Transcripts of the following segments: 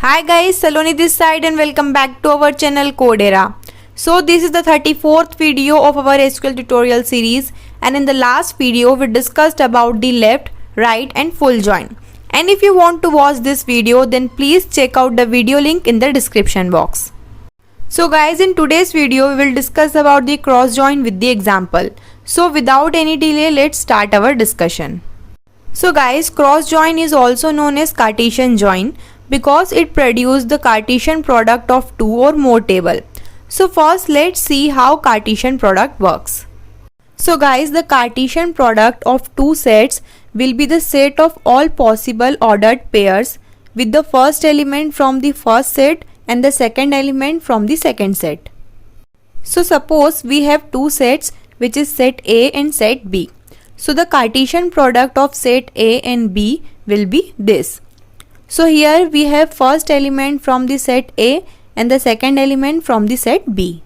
Hi guys, Saloni this side and welcome back to our channel Codera. So this is the 34th video of our SQL tutorial series, and in the last video we discussed about the left, right and full join. And if you want to watch this video, then please check out the video link in the description box. So guys, in today's video we will discuss about the cross join with the example. So without any delay, let's start our discussion. So guys, cross join is also known as Cartesian join because it produces the Cartesian product of two or more table. So first let's see how Cartesian product works. So guys, the Cartesian product of two sets will be the set of all possible ordered pairs with the first element from the first set and the second element from the second set. So suppose we have two sets, which is set A and set B. So the Cartesian product of set A and B will be this. So here we have first element from the set A and the second element from the set B.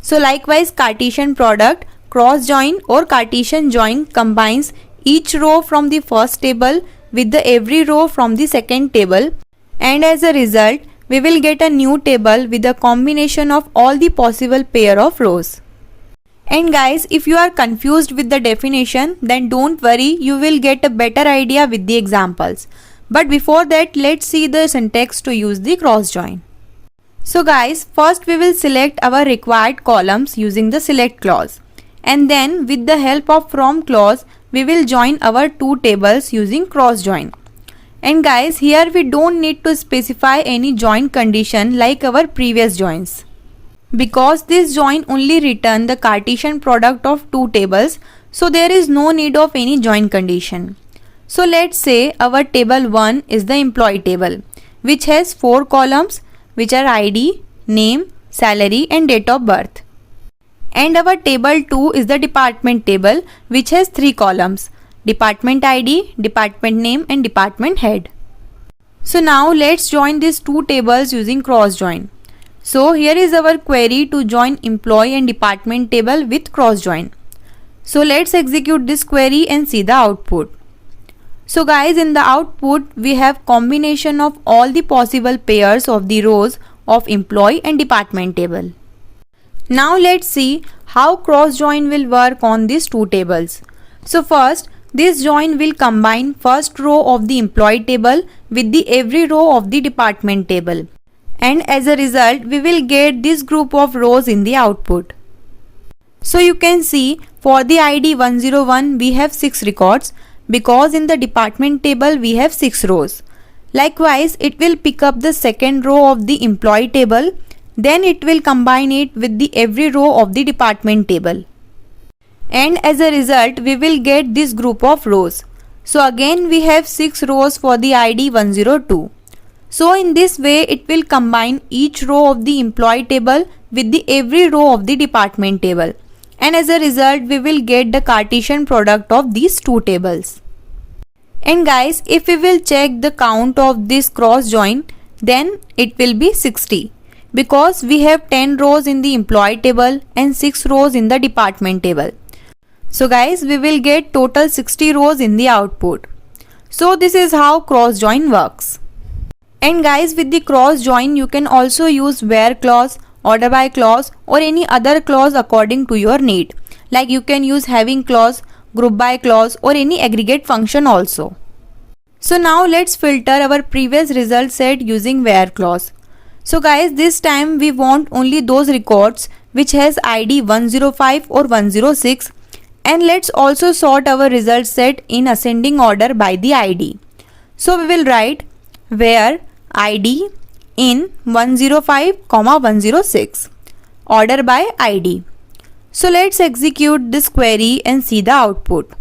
So likewise, Cartesian product, cross join or Cartesian join combines each row from the first table with the every row from the second table, and as a result we will get a new table with a combination of all the possible pair of rows. And guys, if you are confused with the definition, then don't worry, you will get a better idea with the examples. But before that, let's see the syntax to use the cross join. So guys, first we will select our required columns using the select clause, and then with the help of from clause we will join our two tables using cross join. And guys, here we don't need to specify any join condition like our previous joins, because this join only return the Cartesian product of two tables, so there is no need of any join condition. So let's say our table 1 is the employee table, which has 4 columns, which are ID, name, salary and date of birth. And our table 2 is the department table, which has 3 columns, department ID, department name and department head. So now let's join these two tables using cross join. So here is our query to join employee and department table with cross join. So let's execute this query and see the output. So guys, in the output we have combination of all the possible pairs of the rows of employee and department table. Now let's see how cross join will work on these two tables. So first, this join will combine first row of the employee table with the every row of the department table, and as a result we will get this group of rows in the output. So you can see for the ID 101 we have 6 records, because in the department table we have 6 rows. Likewise, it will pick up the second row of the employee table, then it will combine it with the every row of the department table, and as a result we will get this group of rows. So again we have 6 rows for the ID 102. So in this way it will combine each row of the employee table with the every row of the department table, and as a result we will get the Cartesian product of these two tables. And guys, if we will check the count of this cross join, then it will be 60, because we have 10 rows in the employee table and 6 rows in the department table. So guys, we will get total 60 rows in the output. So this is how cross join works. And guys, with the cross join you can also use where clause, order by clause or any other clause according to your need. Like you can use having clause, group by clause or any aggregate function also. So now let's filter our previous result set using where clause. So guys, this time we want only those records which has ID 105 or 106, and let's also sort our result set in ascending order by the ID. So we will write where ID in 105, 106, order by ID. So let's execute this query and see the output.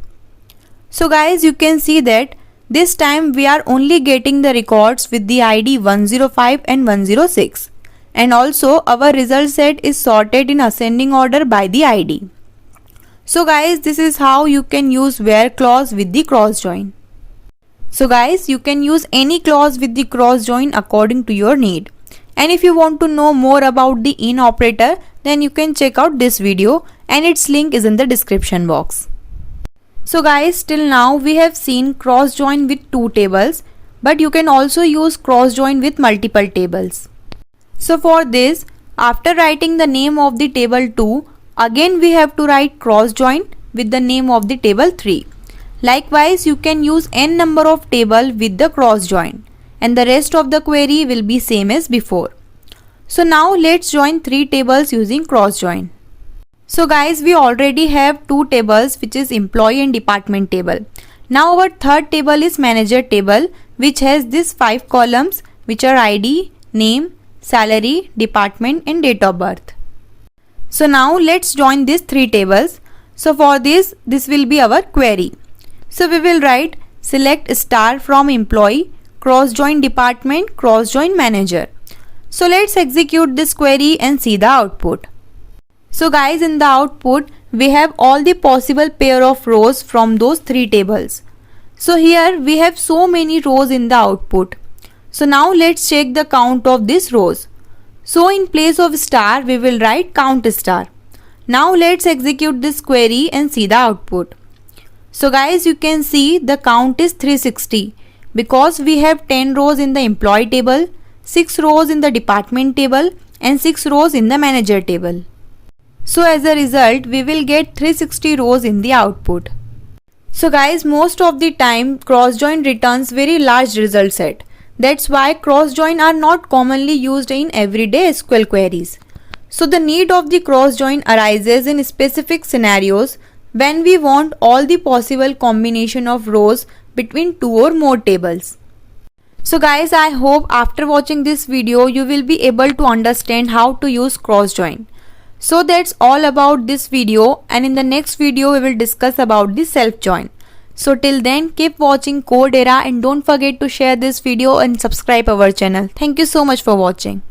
So guys, you can see that this time we are only getting the records with the ID 105 and 106, and also our result set is sorted in ascending order by the ID. So guys, this is how you can use where clause with the cross join. So guys, you can use any clause with the cross join according to your need. And if you want to know more about the in operator, then you can check out this video and its link is in the description box. So guys, till now we have seen cross join with two tables, but you can also use cross join with multiple tables. So for this, after writing the name of the table 2, again we have to write cross join with the name of the table 3. Likewise, you can use n number of table with the cross join, and the rest of the query will be same as before. So now let's join 3 tables using cross join. So guys, we already have 2 tables, which is employee and department table. Now our third table is manager table, which has these 5 columns, which are ID, name, salary, department and date of birth. So now let's join these 3 tables. So for this will be our query. So we will write select star from employee, cross join department, cross join manager. So let's execute this query and see the output. So guys, in the output we have all the possible pair of rows from those 3 tables. So here we have so many rows in the output. So now let's check the count of these rows. So in place of star we will write count star. Now let's execute this query and see the output. So guys, you can see the count is 360 because we have 10 rows in the employee table, 6 rows in the department table and 6 rows in the manager table. So as a result, we will get 360 rows in the output. So guys, most of the time cross join returns very large result set. That's why cross join are not commonly used in everyday SQL queries. So the need of the cross join arises in specific scenarios when we want all the possible combination of rows between 2 or more tables. So guys, I hope after watching this video you will be able to understand how to use cross join. So that's all about this video, and in the next video we will discuss about the self join. So till then, keep watching Code Era and don't forget to share this video and subscribe our channel. Thank you so much for watching.